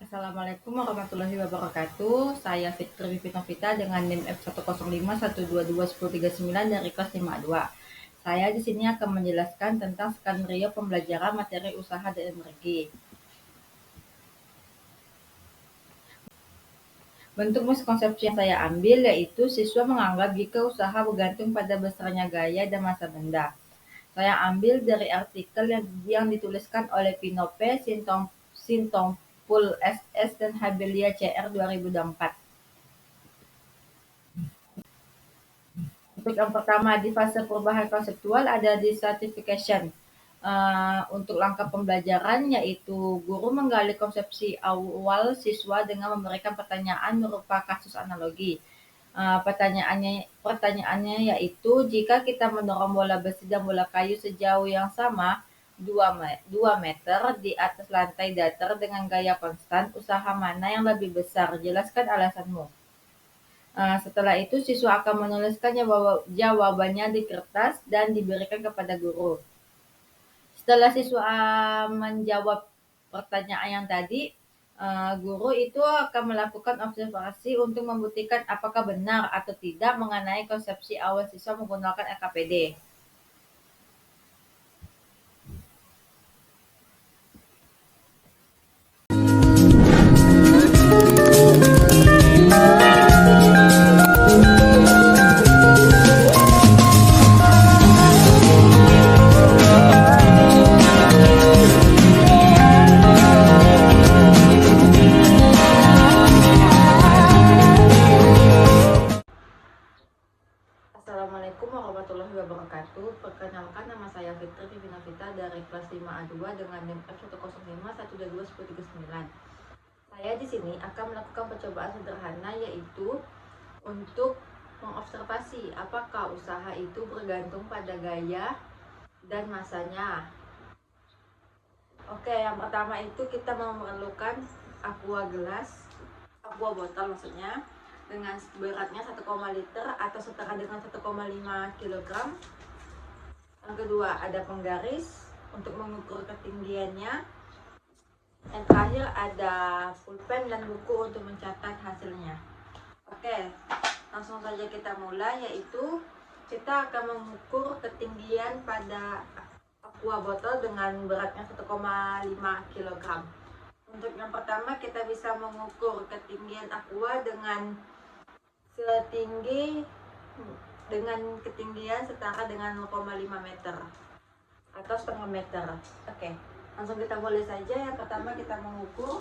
Assalamualaikum warahmatullahi wabarakatuh. Saya Fitri Novita dengan NIM F10512211039 dari kelas 5A2. Saya di sini akan menjelaskan tentang skenario pembelajaran materi usaha dan energi. Bentuk miskonsepsi yang saya ambil yaitu siswa menganggap jika usaha bergantung pada besarnya gaya dan massa benda. Saya ambil dari artikel yang dituliskan oleh Pinope, Sintongpul SS, dan Habelia CR 2004. Untuk yang pertama, di fase perubahan konseptual ada dissertification. Untuk langkah pembelajaran yaitu guru menggali konsepsi awal siswa dengan memberikan pertanyaan berupa kasus analogi. Pertanyaannya yaitu jika kita mendorong bola besi dan bola kayu sejauh yang sama 2 meter di atas lantai datar dengan gaya konstan, usaha mana yang lebih besar? Jelaskan alasanmu. Setelah itu siswa akan menuliskannya jawabannya di kertas dan diberikan kepada guru. Setelah siswa menjawab pertanyaan yang tadi, guru itu akan melakukan observasi untuk membuktikan apakah benar atau tidak mengenai konsepsi awal siswa menggunakan LKPD. Assalamualaikum warahmatullahi wabarakatuh. Perkenalkan, nama saya Fitri Novita dari kelas 5A2 dengan NIM F10512211039. Saya di sini akan melakukan percobaan sederhana yaitu untuk mengobservasi apakah usaha itu bergantung pada gaya dan masanya. Oke, yang pertama itu kita memerlukan aqua botol maksudnya, dengan beratnya 1, liter atau setara dengan 1,5 kg. Yang kedua ada penggaris untuk mengukur ketinggiannya. Yang terakhir ada pulpen dan buku untuk mencatat hasilnya. Oke, langsung saja kita mulai, yaitu kita akan mengukur ketinggian pada aqua botol dengan beratnya 1,5 kg. Untuk yang pertama kita bisa mengukur ketinggian aqua dengan ketinggian setara dengan 0,5 meter atau setengah meter. Oke, langsung kita mulai saja. Yang pertama kita mengukur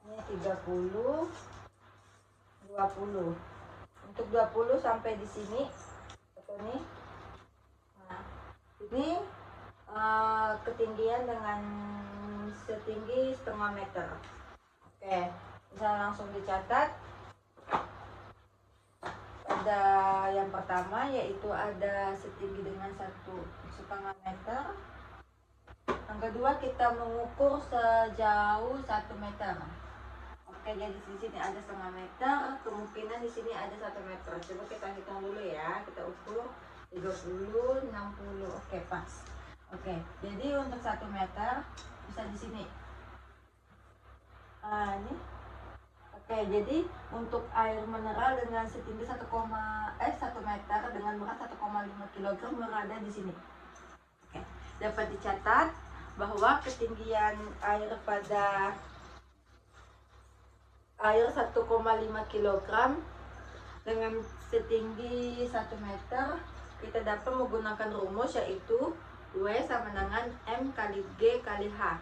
ini 30, 20. Untuk 20 sampai di sini, ini. Nah, ini ketinggian dengan setinggi setengah meter. Oke, bisa langsung dicatat. Pada yang pertama yaitu ada setinggi dengan 1,5 meter. Yang kedua kita mengukur sejauh 1 meter. Oke, jadi di sini ada setengah meter, kemungkinan di sini ada 1 meter. Coba kita hitung dulu ya, kita ukur 30, 60. Oke, pas. Oke, jadi untuk 1 meter bisa di sini. Ini. Oke, jadi untuk air mineral dengan setinggi 1 meter dengan berat 1,5 kg berada di sini. Oke, dapat dicatat bahwa ketinggian air pada air 1,5 kg dengan setinggi 1 meter kita dapat menggunakan rumus yaitu W sama dengan M kali G kali H.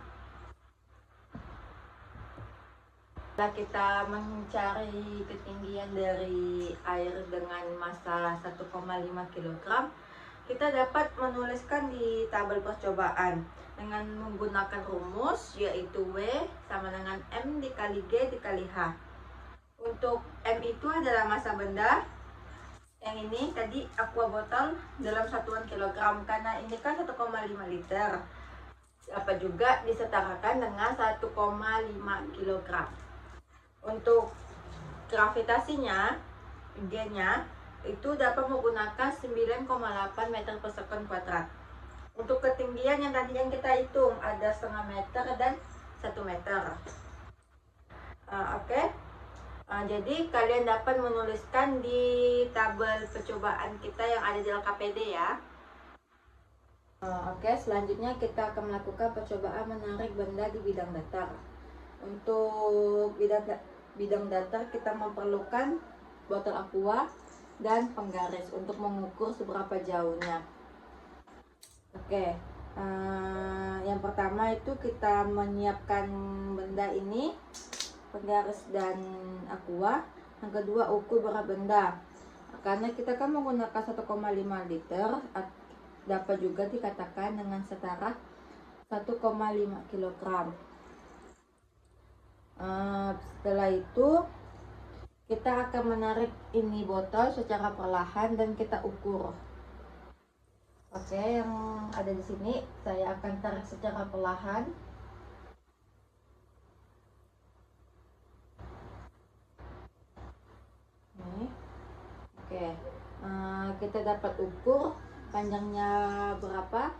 Setelah kita mencari ketinggian dari air dengan massa 1,5 kg, kita dapat menuliskan di tabel percobaan dengan menggunakan rumus yaitu W sama dengan M dikali G dikali H. Untuk M itu adalah massa benda. Yang ini tadi aqua botol dalam satuan kilogram, karena ini kan 1,5 liter. Dapat juga disetarakan dengan 1,5 kg. Untuk gravitasinya, G-nya itu dapat menggunakan 9,8 meter per sekon kuadrat. Untuk ketinggian yang tadi yang kita hitung ada setengah meter dan 1 meter. Oke. Jadi kalian dapat menuliskan di tabel percobaan kita yang ada di LKPD ya. Oke, selanjutnya kita akan melakukan percobaan menarik benda di bidang datar. Untuk bidang datar kita memerlukan botol aqua dan penggaris untuk mengukur seberapa jauhnya. Oke, yang pertama itu kita menyiapkan benda ini, penggaris dan aqua. Yang kedua, ukur berat benda. Karena kita kan menggunakan 1,5 liter, dapat juga dikatakan dengan setara 1,5 kilogram. Setelah itu kita akan menarik ini botol secara perlahan dan kita ukur. Oke, yang ada di sini saya akan tarik secara perlahan. Nih. Oke, kita dapat ukur panjangnya berapa.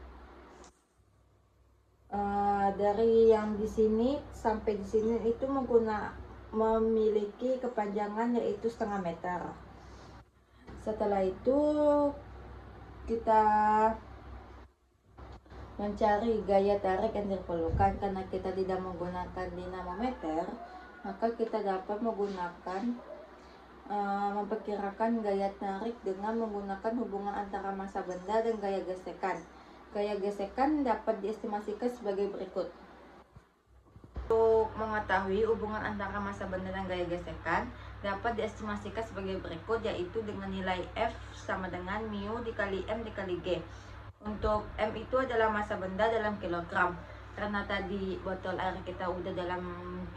Dari yang di sini sampai di sini itu memiliki kepanjangan yaitu setengah meter. Setelah itu kita mencari gaya tarik yang diperlukan. Karena kita tidak menggunakan dinamometer, maka kita dapat menggunakan memperkirakan gaya tarik dengan menggunakan hubungan antara massa benda dan gaya gesekan. Gaya gesekan dapat diestimasikan sebagai berikut. Untuk mengetahui hubungan antara massa benda dan gaya gesekan dapat diestimasikan sebagai berikut, yaitu dengan nilai F sama dengan mu dikali M dikali G. Untuk M itu adalah massa benda dalam kilogram. Karena tadi botol air kita udah dalam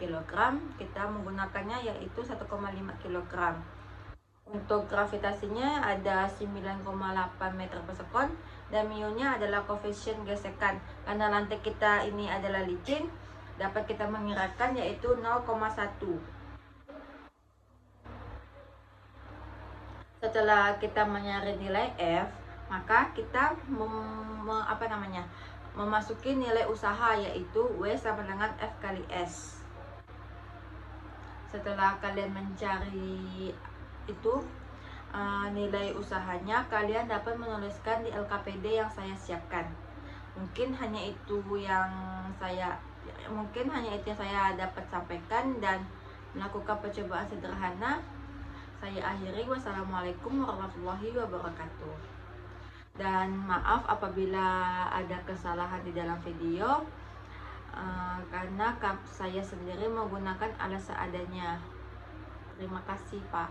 kilogram, kita menggunakannya yaitu 1,5 kilogram. Untuk gravitasinya ada 9,8 meter per sekon dan mu-nya adalah koefisien gesekan. Karena lantai kita ini adalah licin, dapat kita mengirakan yaitu 0,1. Setelah kita mencari nilai F, maka kita memasuki nilai usaha yaitu W sama dengan F kali S. Setelah kalian mencari itu nilai usahanya, kalian dapat menuliskan di LKPD yang saya siapkan. Mungkin hanya itu yang saya dapat sampaikan dan melakukan percobaan sederhana. Saya akhiri. Wassalamualaikum warahmatullahi wabarakatuh. Dan maaf apabila ada kesalahan di dalam video, karena saya sendiri menggunakan alat seadanya. Terima kasih Pak.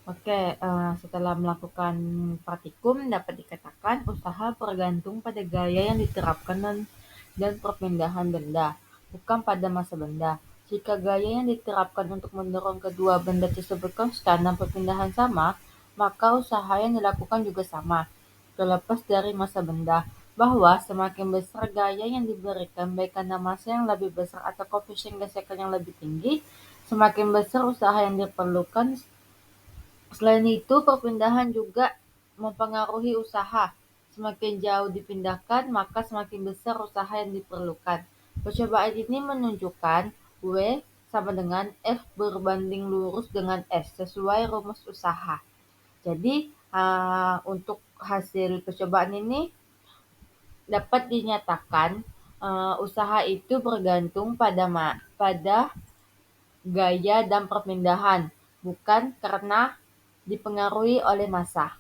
Oke, setelah melakukan praktikum dapat dikatakan usaha bergantung pada gaya yang diterapkan dan perpindahan benda, bukan pada massa benda. Jika gaya yang diterapkan untuk mendorong kedua benda tersebut konstan dan perpindahan sama, maka usaha yang dilakukan juga sama, terlepas dari massa benda. Bahwa semakin besar gaya yang diberikan baik karena massa yang lebih besar atau koefisien gesekan yang lebih tinggi, semakin besar usaha yang diperlukan. Selain itu, perpindahan juga mempengaruhi usaha. Semakin jauh dipindahkan, maka semakin besar usaha yang diperlukan. Percobaan ini menunjukkan W sama dengan F berbanding lurus dengan S sesuai rumus usaha. Jadi, untuk hasil percobaan ini dapat dinyatakan usaha itu bergantung pada gaya dan perpindahan, bukan karena dipengaruhi oleh massa.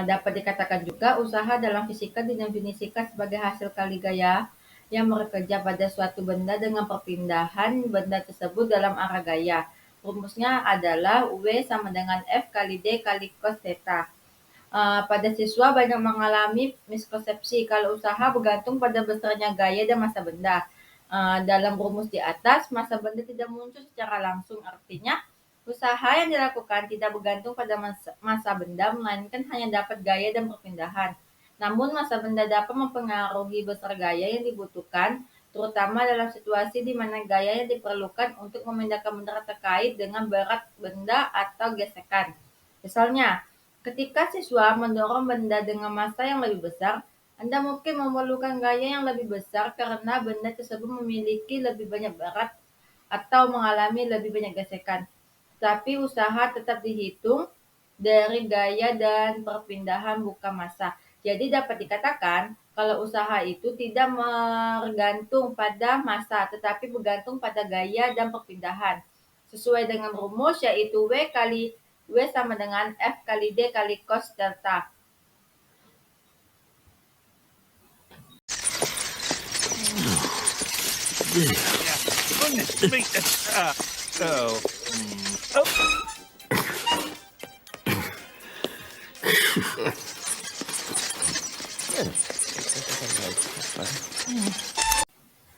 Dapat dikatakan juga usaha dalam fisika didefinisikan sebagai hasil kali gaya yang bekerja pada suatu benda dengan perpindahan benda tersebut dalam arah gaya. Rumusnya adalah W sama dengan F kali D kali cos theta. Pada siswa banyak mengalami miskonsepsi kalau usaha bergantung pada besarnya gaya dan massa benda. Dalam rumus di atas, massa benda tidak muncul secara langsung, artinya usaha yang dilakukan tidak bergantung pada massa benda, melainkan hanya dapat gaya dan perpindahan. Namun massa benda dapat mempengaruhi besar gaya yang dibutuhkan, terutama dalam situasi di mana gaya yang diperlukan untuk memindahkan benda terkait dengan berat benda atau gesekan. Misalnya, ketika siswa mendorong benda dengan massa yang lebih besar, Anda mungkin memerlukan gaya yang lebih besar karena benda tersebut memiliki lebih banyak berat atau mengalami lebih banyak gesekan. Tapi usaha tetap dihitung dari gaya dan perpindahan bukan massa. Jadi dapat dikatakan kalau usaha itu tidak bergantung pada massa, tetapi bergantung pada gaya dan perpindahan. Sesuai dengan rumus yaitu W sama dengan F kali D kali cos delta.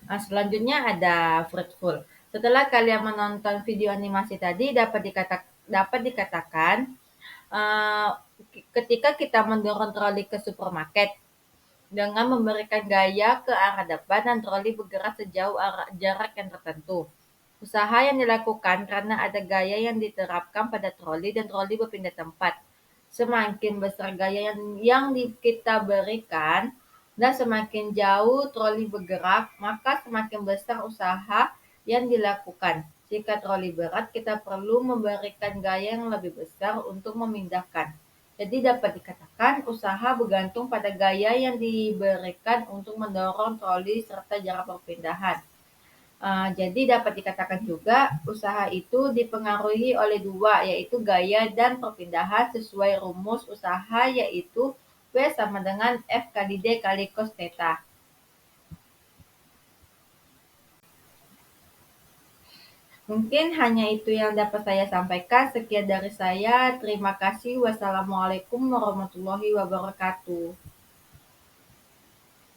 Nah, selanjutnya ada Fruitful. Setelah kalian menonton video animasi tadi, dapat dikatakan uh, ketika kita mendorong troli ke supermarket dengan memberikan gaya ke arah depan dan troli bergerak sejauh jarak yang tertentu. Usaha yang dilakukan karena ada gaya yang diterapkan pada troli dan troli berpindah tempat. Semakin besar gaya yang kita berikan dan semakin jauh troli bergerak, maka semakin besar usaha yang dilakukan. Jika troli berat, kita perlu memberikan gaya yang lebih besar untuk memindahkan. Jadi dapat dikatakan usaha bergantung pada gaya yang diberikan untuk mendorong troli serta jarak perpindahan. Jadi dapat dikatakan juga usaha itu dipengaruhi oleh dua, yaitu gaya dan perpindahan sesuai rumus usaha yaitu W sama dengan F kali D kali cos theta. Mungkin hanya itu yang dapat saya sampaikan. Sekian dari saya. Terima kasih. Wassalamualaikum warahmatullahi wabarakatuh.